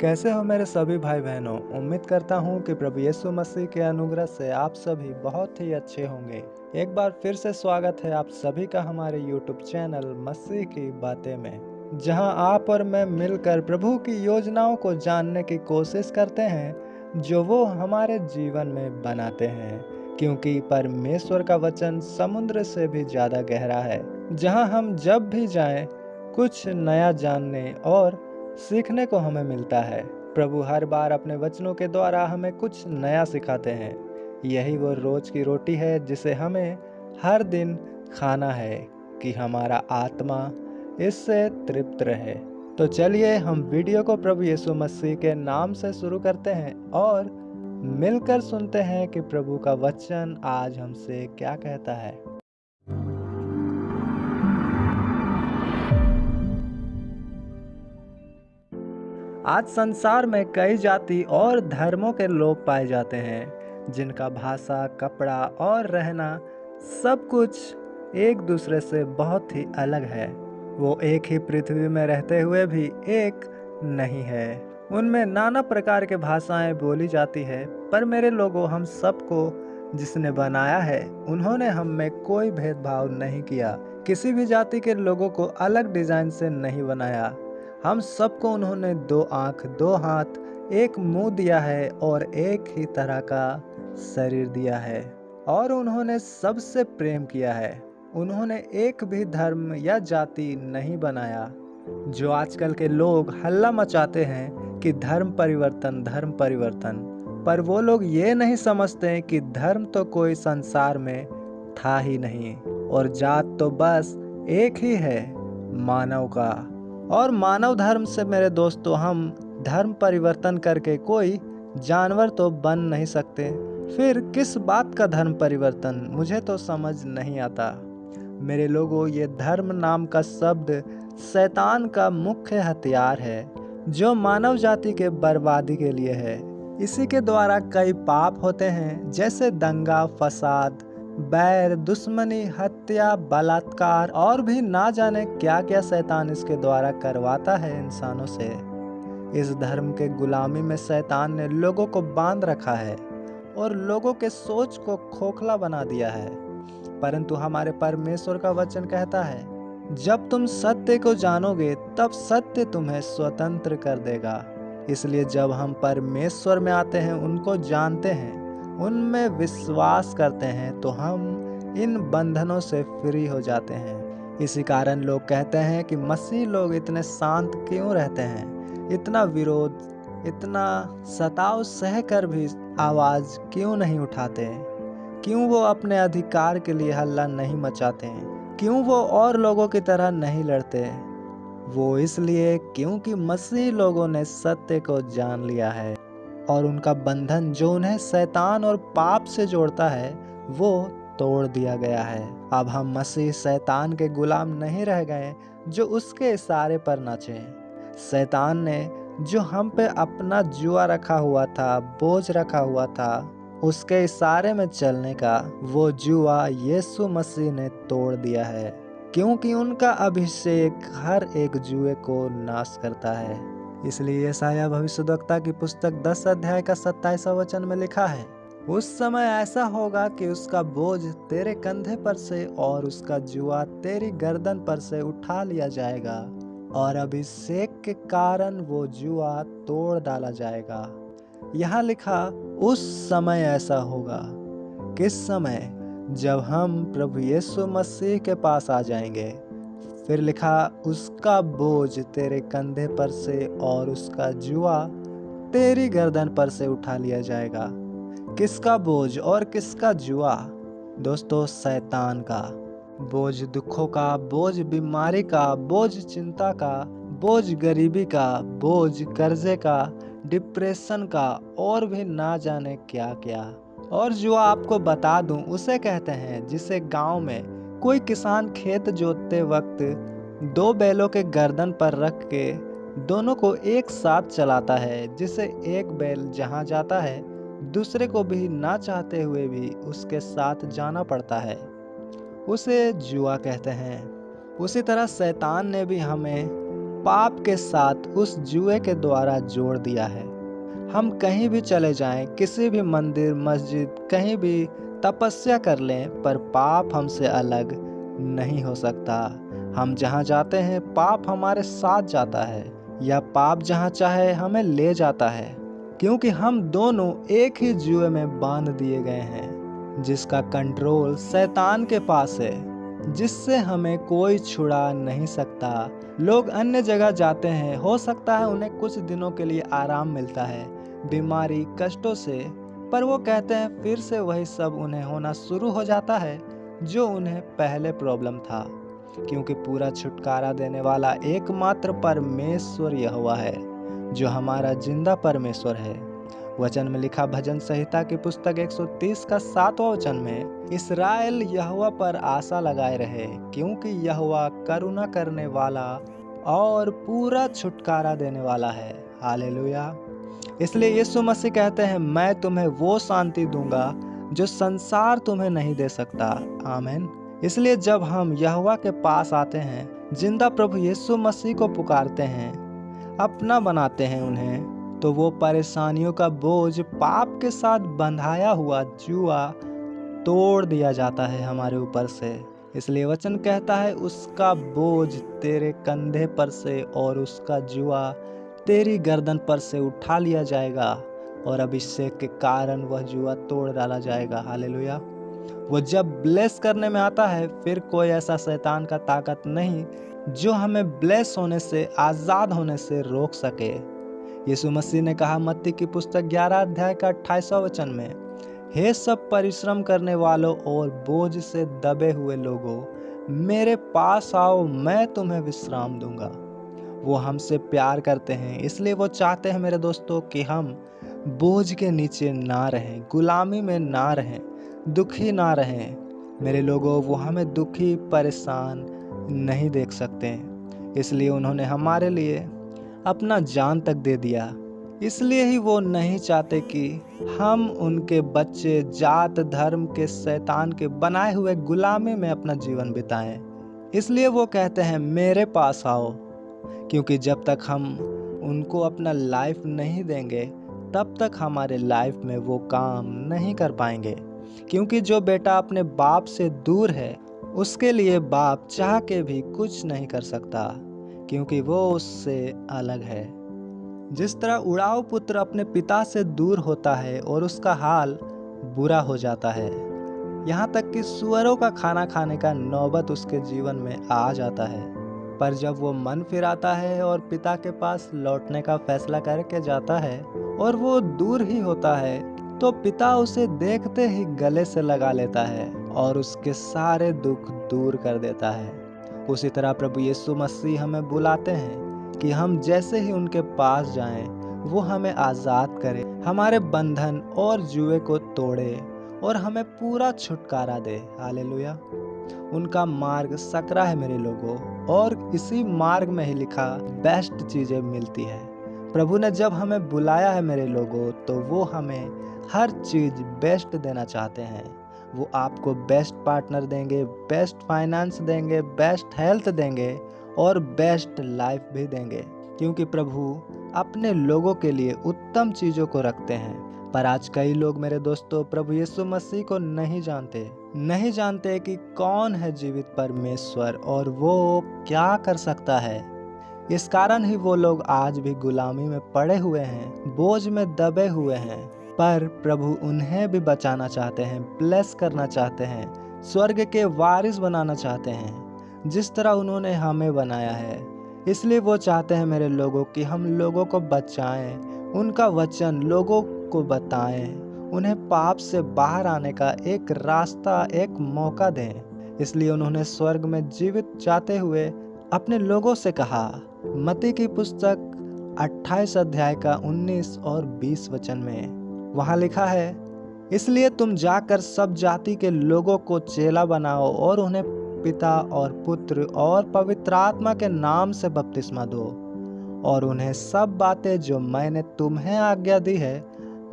कैसे हो मेरे सभी भाई बहनों। उम्मीद करता हूँ कि प्रभु यीशु मसीह के अनुग्रह से आप सभी बहुत ही अच्छे होंगे। एक बार फिर से स्वागत है आप सभी का हमारे YouTube चैनल मसीह की बातें में, जहां आप और मैं मिलकर प्रभु की योजनाओं को जानने की कोशिश करते हैं जो वो हमारे जीवन में बनाते हैं। क्योंकि परमेश्वर का वचन समुद्र से भी ज़्यादा गहरा है, जहां हम जब भी जाएं कुछ नया जानने और सीखने को हमें मिलता है। प्रभु हर बार अपने वचनों के द्वारा हमें कुछ नया सिखाते हैं। यही वो रोज की रोटी है जिसे हमें हर दिन खाना है कि हमारा आत्मा इससे तृप्त रहे। तो चलिए हम वीडियो को प्रभु यीशु मसीह के नाम से शुरू करते हैं और मिलकर सुनते हैं कि प्रभु का वचन आज हमसे क्या कहता है। आज संसार में कई जाति और धर्मों के लोग पाए जाते हैं, जिनका भाषा, कपड़ा और रहना सब कुछ एक दूसरे से बहुत ही अलग है। वो एक ही पृथ्वी में रहते हुए भी एक नहीं है। उनमें नाना प्रकार के भाषाएं बोली जाती है, पर मेरे लोगों, हम सबको जिसने बनाया है उन्होंने हम में कोई भेदभाव नहीं किया। किसी भी जाति के लोगों को अलग डिजाइन से नहीं बनाया। हम सबको उन्होंने 2 आँख, 2 हाथ, एक मुंह दिया है और एक ही तरह का शरीर दिया है। और उन्होंने सबसे प्रेम किया है। उन्होंने एक भी धर्म या जाति नहीं बनाया। जो आजकल के लोग हल्ला मचाते हैं कि धर्म परिवर्तन, पर वो लोग ये नहीं समझते कि धर्म तो कोई संसार में था ही नहीं, और जात तो बस एक ही है, मानव का। और मानव धर्म से मेरे दोस्तों, हम धर्म परिवर्तन करके कोई जानवर तो बन नहीं सकते। फिर किस बात का धर्म परिवर्तन, मुझे तो समझ नहीं आता। मेरे लोगों, ये धर्म नाम का शब्द शैतान का मुख्य हथियार है, जो मानव जाति के बर्बादी के लिए है। इसी के द्वारा कई पाप होते हैं, जैसे दंगा, फसाद, बैर, दुश्मनी, हत्या, बलात्कार और भी ना जाने क्या क्या शैतान इसके द्वारा करवाता है इंसानों से। इस धर्म के गुलामी में शैतान ने लोगों को बांध रखा है और लोगों के सोच को खोखला बना दिया है। परंतु हमारे परमेश्वर का वचन कहता है, जब तुम सत्य को जानोगे तब सत्य तुम्हें स्वतंत्र कर देगा। इसलिए जब हम परमेश्वर में आते हैं, उनको जानते हैं, उनमें विश्वास करते हैं, तो हम इन बंधनों से फ्री हो जाते हैं। इसी कारण लोग कहते हैं कि मसीह लोग इतने शांत क्यों रहते हैं, इतना विरोध, इतना सताव सह कर भी आवाज़ क्यों नहीं उठाते, क्यों वो अपने अधिकार के लिए हल्ला नहीं मचाते, क्यों वो और लोगों की तरह नहीं लड़ते। वो इसलिए क्योंकि मसीह लोगों ने सत्य को जान लिया है और उनका बंधन जो उन्हें शैतान और पाप से जोड़ता है, वो तोड़ दिया गया है। अब हम मसीह शैतान के गुलाम नहीं रह गए जो उसके इशारे पर नाचे। शैतान ने जो हम पे अपना जुआ रखा हुआ था, बोझ रखा हुआ था, उसके इशारे में चलने का, वो जुआ यीशु मसीह ने तोड़ दिया है, क्योंकि उनका अभिषेक हर एक जुए को नाश करता है। इसलिए यशायाह भविष्यद्वक्ता की पुस्तक 10 अध्याय का 27वां वचन में लिखा है, उस समय ऐसा होगा कि उसका बोझ तेरे कंधे पर से और उसका जुआ तेरी गर्दन पर से उठा लिया जाएगा, और अभिषेक के कारण वो जुआ तोड़ डाला जाएगा। यहाँ लिखा उस समय ऐसा होगा। किस समय? जब हम प्रभु यीशु मसीह के पास आ जाएंगे। फिर लिखा उसका बोझ तेरे कंधे पर से और उसका जुआ तेरी गर्दन पर से उठा लिया जाएगा। किसका बोझ और किसका जुआ? दोस्तों, शैतान का बोझ, दुखों का बोझ, बीमारी का बोझ, चिंता का बोझ, गरीबी का बोझ, कर्जे का, डिप्रेशन का और भी ना जाने क्या क्या। और जुआ आपको बता दूं, उसे कहते हैं जिसे गांव में कोई किसान खेत जोतते वक्त 2 बैलों के गर्दन पर रख के दोनों को एक साथ चलाता है, जिसे एक बैल जहां जाता है दूसरे को भी ना चाहते हुए भी उसके साथ जाना पड़ता है। उसे जुआ कहते हैं। उसी तरह शैतान ने भी हमें पाप के साथ उस जुए के द्वारा जोड़ दिया है। हम कहीं भी चले जाएं, किसी भी मंदिर मस्जिद कहीं भी तपस्या कर लें, पर पाप हमसे अलग नहीं हो सकता। हम जहाँ जाते हैं पाप हमारे साथ जाता है, या पाप जहाँ चाहे हमें ले जाता है, क्योंकि हम दोनों एक ही जुए में बांध दिए गए हैं, जिसका कंट्रोल शैतान के पास है, जिससे हमें कोई छुड़ा नहीं सकता। लोग अन्य जगह जाते हैं, हो सकता है उन्हें कुछ दिनों के लिए आराम मिलता है बीमारी कष्टों से, पर वो कहते हैं फिर से वही सब उन्हें होना शुरू हो जाता है जो उन्हें पहले प्रॉब्लम था, क्योंकि पूरा छुटकारा देने वाला एकमात्र परमेश्वर यहोवा है, जो हमारा जिंदा परमेश्वर है। वचन में लिखा भजन संहिता की पुस्तक 130 का 7वां वचन में, इस्राएल यहोवा पर आशा लगाए रहे, क्योंकि यहोवा करुणा करने वाला और पूरा छुटकारा देने वाला है। हालेलुया। इसलिए यीशु मसीह कहते हैं, मैं तुम्हें वो शांति दूंगा जो संसार तुम्हें नहीं दे सकता। आमीन। इसलिए जब हम यहोवा के पास आते हैं, जिंदा प्रभु यीशु मसीह को पुकारते हैं, अपना बनाते हैं उन्हें, तो वो परेशानियों का बोझ, पाप के साथ बंधाया हुआ जुआ तोड़ दिया जाता है हमारे ऊपर से। इसलिए वचन कहता है, उसका बोझ तेरे कंधे पर से और उसका जुआ तेरी गर्दन पर से उठा लिया जाएगा, और अभिषेक के कारण वह जुआ तोड़ डाला जाएगा। हालेलुया। वो जब ब्लेस करने में आता है, फिर कोई ऐसा शैतान का ताकत नहीं जो हमें ब्लेस होने से, आज़ाद होने से रोक सके। यीशु मसीह ने कहा मत्ती की पुस्तक 11 अध्याय का 28वां वचन में, हे सब परिश्रम करने वालों और बोझ से दबे हुए लोगों, मेरे पास आओ, मैं तुम्हें विश्राम दूंगा। वो हमसे प्यार करते हैं, इसलिए वो चाहते हैं मेरे दोस्तों कि हम बोझ के नीचे ना रहें, गुलामी में ना रहें, दुखी ना रहें। मेरे लोगों, वो हमें दुखी परेशान नहीं देख सकते, इसलिए उन्होंने हमारे लिए अपना जान तक दे दिया। इसलिए ही वो नहीं चाहते कि हम उनके बच्चे जात धर्म के शैतान के बनाए हुए गुलामी में अपना जीवन बिताएं। इसलिए वो कहते हैं मेरे पास आओ, क्योंकि जब तक हम उनको अपना लाइफ नहीं देंगे, तब तक हमारे लाइफ में वो काम नहीं कर पाएंगे। क्योंकि जो बेटा अपने बाप से दूर है, उसके लिए बाप चाह के भी कुछ नहीं कर सकता, क्योंकि वो उससे अलग है। जिस तरह उड़ाऊ पुत्र अपने पिता से दूर होता है और उसका हाल बुरा हो जाता है, यहाँ तक कि सुअरों का खाना खाने का नौबत उसके जीवन में आ जाता है, पर जब वो मन फिराता है और पिता के पास लौटने का फैसला करके जाता है और वो दूर ही होता है, तो पिता उसे देखते ही गले से लगा लेता है और उसके सारे दुख दूर कर देता है। उसी तरह प्रभु यीशु मसीह हमें बुलाते हैं कि हम जैसे ही उनके पास जाएं, वो हमें आज़ाद करे, हमारे बंधन और जुए को तोड़े और हमें पूरा छुटकारा दे। हालेलुया। उनका मार्ग सकरा है मेरे लोगों, और इसी मार्ग में ही लिखा बेस्ट चीज़ें मिलती है। प्रभु ने जब हमें बुलाया है मेरे लोगों, तो वो हमें हर चीज़ बेस्ट देना चाहते हैं। वो आपको बेस्ट पार्टनर देंगे, बेस्ट फाइनेंस देंगे, बेस्ट हेल्थ देंगे और बेस्ट लाइफ भी देंगे, क्योंकि प्रभु अपने लोगों के लिए उत्तम चीज़ों को रखते हैं। पर आज कई लोग मेरे दोस्तों प्रभु यीशु मसीह को नहीं जानते कि कौन है जीवित परमेश्वर और वो क्या कर सकता है। इस कारण ही वो लोग आज भी गुलामी में पड़े हुए हैं, बोझ में दबे हुए हैं। पर प्रभु उन्हें भी बचाना चाहते हैं, ब्लेस करना चाहते हैं, स्वर्ग के वारिस बनाना चाहते हैं, जिस तरह उन्होंने हमें बनाया है। इसलिए वो चाहते हैं मेरे लोगों कि हम लोगों को बचाएं, उनका वचन लोगों को बताएं, उन्हें पाप से बाहर आने का एक रास्ता, एक मौका दें। इसलिए उन्होंने स्वर्ग में जीवित जाते हुए अपने लोगों से कहा, मत्ती की पुस्तक 28 अध्याय का 19 और 20 वचन में वहाँ लिखा है, इसलिए तुम जाकर सब जाति के लोगों को चेला बनाओ और उन्हें पिता और पुत्र और पवित्र आत्मा के नाम से बपतिस्मा दो, और उन्हें सब बातें जो मैंने तुम्हें आज्ञा दी है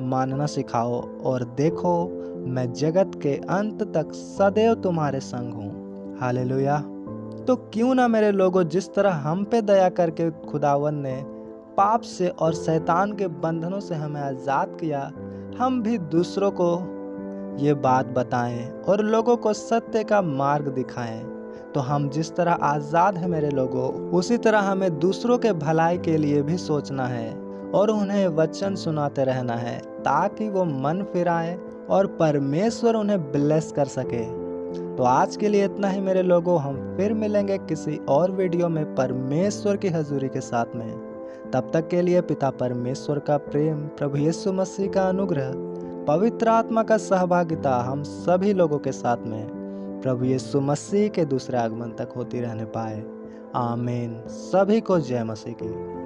मानना सिखाओ, और देखो मैं जगत के अंत तक सदैव तुम्हारे संग हूँ। हालेलुया। तो क्यों ना मेरे लोगों, जिस तरह हम पे दया करके खुदावन ने पाप से और शैतान के बंधनों से हमें आज़ाद किया, हम भी दूसरों को ये बात बताएं और लोगों को सत्य का मार्ग दिखाएं। तो हम जिस तरह आज़ाद हैं मेरे लोगों, उसी तरह हमें दूसरों के भलाई के लिए भी सोचना है और उन्हें वचन सुनाते रहना है, ताकि वो मन फिराएं और परमेश्वर उन्हें ब्लेस कर सके। तो आज के लिए इतना ही मेरे लोगों, हम फिर मिलेंगे किसी और वीडियो में परमेश्वर की हजूरी के साथ में। तब तक के लिए पिता परमेश्वर का प्रेम, प्रभु यीशु मसीह का अनुग्रह, पवित्र आत्मा का सहभागिता हम सभी लोगों के साथ में प्रभु यीशु मसीह के दूसरे आगमन तक होती रहने पाए। आमीन। सभी को जय मसीह की।